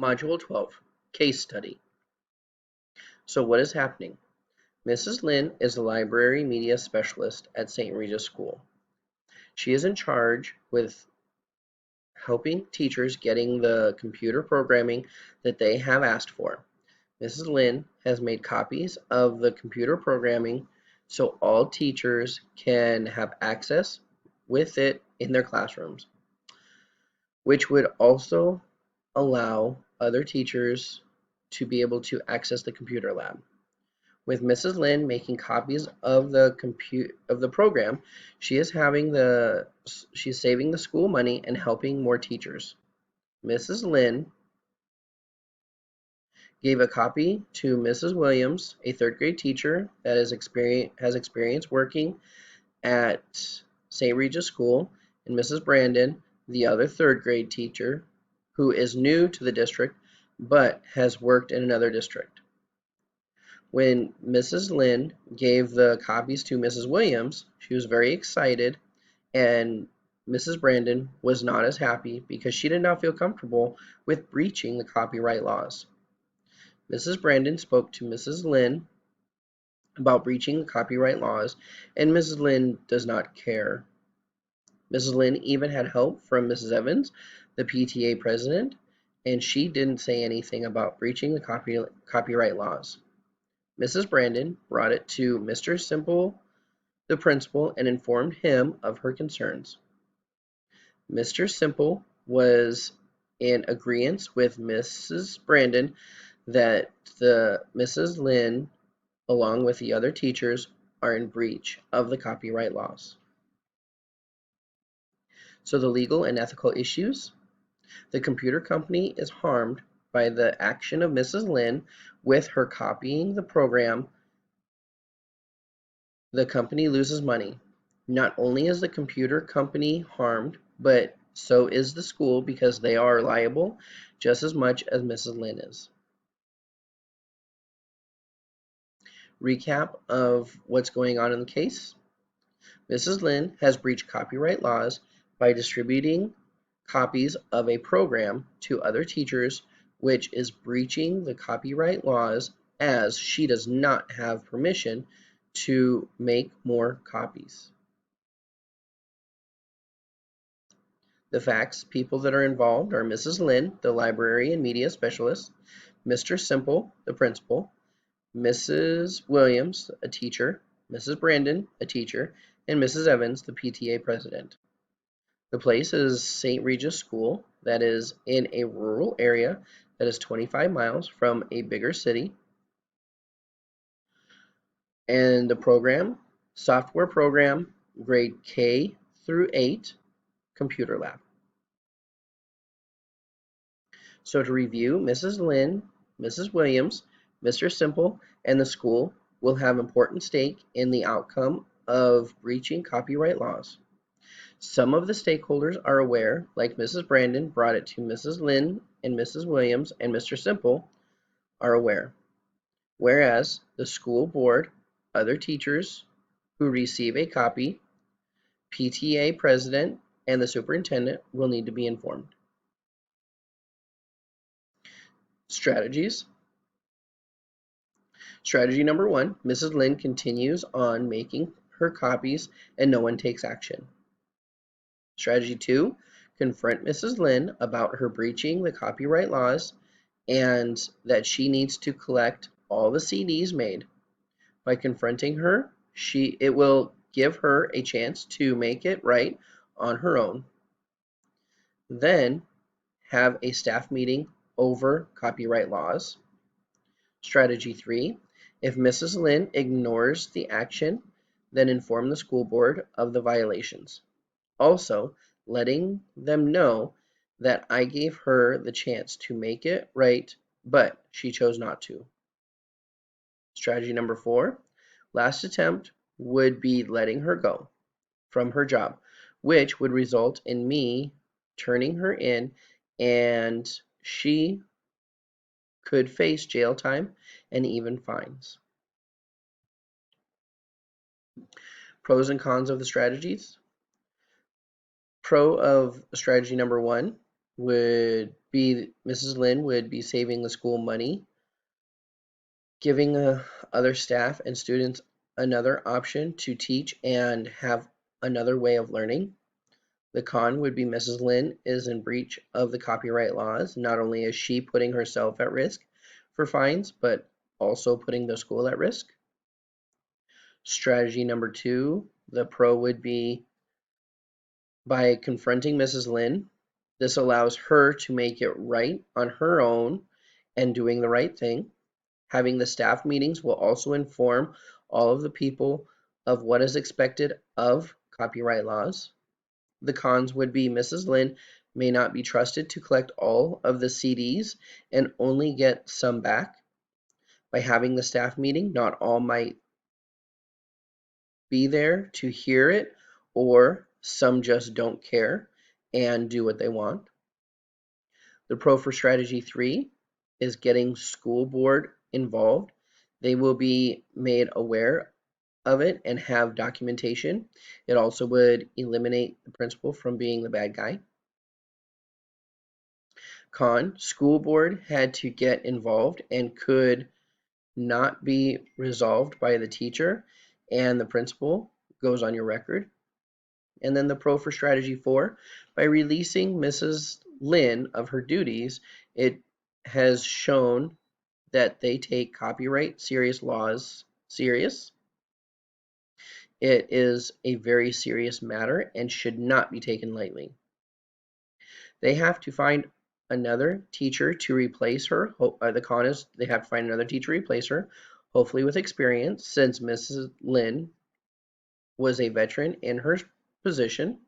Module 12, Case Study. So what is happening? Mrs. Lynn is the library media specialist at St. Regis School. She is in charge with helping teachers getting the computer programming that they have asked for. Mrs. Lynn has made copies of the computer programming so all teachers can have access with it in their classrooms, which would also allow other teachers to be able to access the computer lab. With Mrs. Lynn making copies of the program, she's saving the school money and helping more teachers. Mrs. Lynn gave a copy to Mrs. Williams, a third grade teacher that has experience working at St. Regis School, and Mrs. Brandon, the other third grade teacher who is new to the district but has worked in another district. When Mrs. Lynn gave the copies to Mrs. Williams, she was very excited, and Mrs. Brandon was not as happy because she did not feel comfortable with breaching the copyright laws. Mrs. Brandon spoke to Mrs. Lynn about breaching the copyright laws, and Mrs. Lynn does not care. Mrs. Lynn even had help from Mrs. Evans, the PTA president, and she didn't say anything about breaching the copyright laws. Mrs. Brandon brought it to Mr. Simple, the principal, and informed him of her concerns. Mr. Simple was in agreement with Mrs. Brandon that Mrs. Lynn, along with the other teachers, are in breach of the copyright laws. So the legal and ethical issues. The computer company is harmed by the action of Mrs. Lynn with her copying the program. The company loses money. Not only is the computer company harmed, but so is the school because they are liable just as much as Mrs. Lynn is. Recap of what's going on in the case. Mrs. Lynn has breached copyright laws by distributing copies of a program to other teachers, which is breaching the copyright laws as she does not have permission to make more copies. The facts, people that are involved are Mrs. Lynn, the library and media specialist, Mr. Simple, the principal, Mrs. Williams, a teacher, Mrs. Brandon, a teacher, and Mrs. Evans, the PTA president. The place is St. Regis School that is in a rural area that is 25 miles from a bigger city. And the program, software program, grade K through 8, computer lab. So to review, Mrs. Lynn, Mrs. Williams, Mr. Simple, and the school will have important stake in the outcome of breaching copyright laws. Some of the stakeholders are aware, like Mrs. Brandon brought it to Mrs. Lynn and Mrs. Williams, and Mr. Simple are aware. Whereas the school board, other teachers who receive a copy, PTA president, and the superintendent will need to be informed. Strategies. Strategy number 1, Mrs. Lynn continues on making her copies and no one takes action. Strategy 2, confront Mrs. Lynn about her breaching the copyright laws and that she needs to collect all the CDs made. By confronting her, it will give her a chance to make it right on her own. Then have a staff meeting over copyright laws. Strategy 3, if Mrs. Lynn ignores the action, then inform the school board of the violations. Also, letting them know that I gave her the chance to make it right, but she chose not to. Strategy number 4, last attempt would be letting her go from her job, which would result in me turning her in, and she could face jail time and even fines. Pros and cons of the strategies. Pro of strategy number 1 would Mrs. Lynn would be saving the school money, giving other staff and students another option to teach and have another way of learning. The con would be Mrs. Lynn is in breach of the copyright laws. Not only is she putting herself at risk for fines, but also putting the school at risk. Strategy number 2, the pro would be by confronting Mrs. Lynn. This allows her to make it right on her own and doing the right thing. Having the staff meetings will also inform all of the people of what is expected of copyright laws. The cons would be Mrs. Lynn may not be trusted to collect all of the CDs and only get some back. By having the staff meeting, not all might be there to hear it, or some just don't care and do what they want. The pro for strategy 3 is getting school board involved. They will be made aware of it and have documentation. It also would eliminate the principal from being the bad guy. Con, school board had to get involved and could not be resolved by the teacher, and the principal goes on your record. And then the pro for strategy 4, by releasing Mrs. Lynn of her duties, it has shown that they take copyright serious laws serious. It is a very serious matter and should not be taken lightly. They have to find another teacher to replace her. The con is they have to find another teacher to replace her, hopefully with experience, since Mrs. Lynn was a veteran in her position.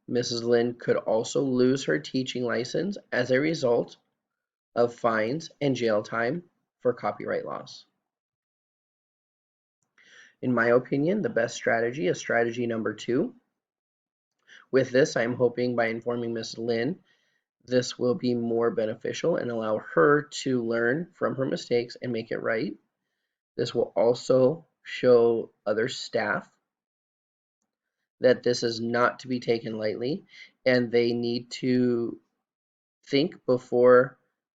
Mrs. Lynn could also lose her teaching license as a result of fines and jail time for copyright laws. In my opinion, the best strategy is strategy number 2. With this, I am hoping by informing Ms. Lynn, this will be more beneficial and allow her to learn from her mistakes and make it right. This will also show other staff that this is not to be taken lightly and they need to think before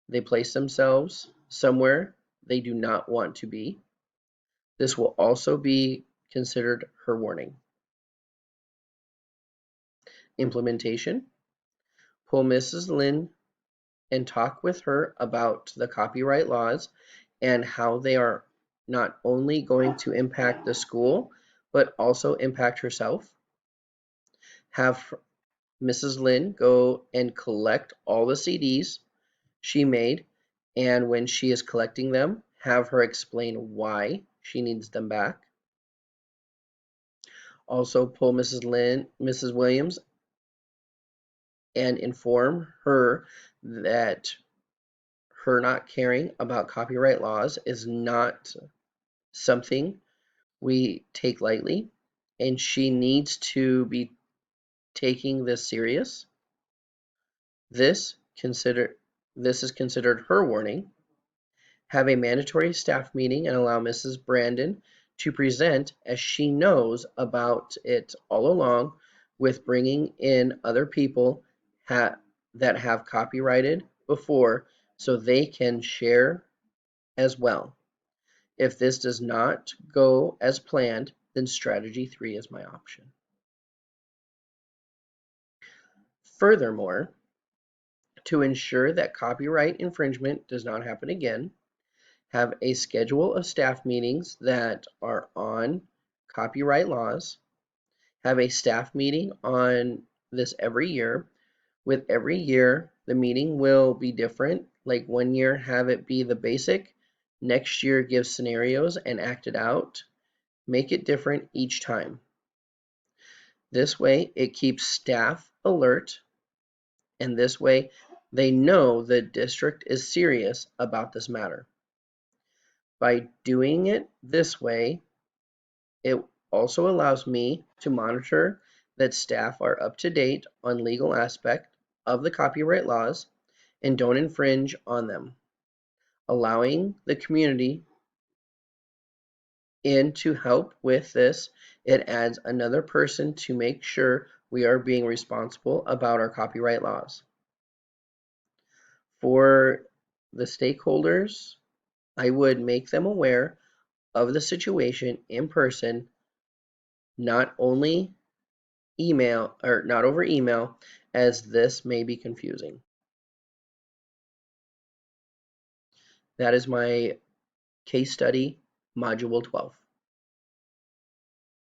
they place themselves somewhere they do not want to be. This will also be considered her warning. Implementation. Pull Mrs. Lynn and talk with her about the copyright laws and how they are not only going to impact the school, but also impact herself. Have Mrs. Lynn go and collect all the CDs she made, and when she is collecting them, have her explain why she needs them back. Also pull Mrs. Williams, and inform her that her not caring about copyright laws is not something we take lightly, and she needs to be taking this serious. This is considered her warning. Have a mandatory staff meeting and allow Mrs. Brandon to present as she knows about it all along, with bringing in other people that have copyrighted before so they can share as well. If this does not go as planned, then strategy 3 is my option. Furthermore, to ensure that copyright infringement does not happen again, have a schedule of staff meetings that are on copyright laws. Have a staff meeting on this every year. With every year, the meeting will be different. Like one year, have it be the basic. Next year, give scenarios and act it out. Make it different each time. This way, it keeps staff alert, and this way, they know the district is serious about this matter. By doing it this way, it also allows me to monitor that staff are up to date on legal aspect of the copyright laws and don't infringe on them. Allowing the community in to help with this, it adds another person to make sure we are being responsible about our copyright laws. For the stakeholders, I would make them aware of the situation in person, not only email or not over email, as this may be confusing. That is my case study, Module 12.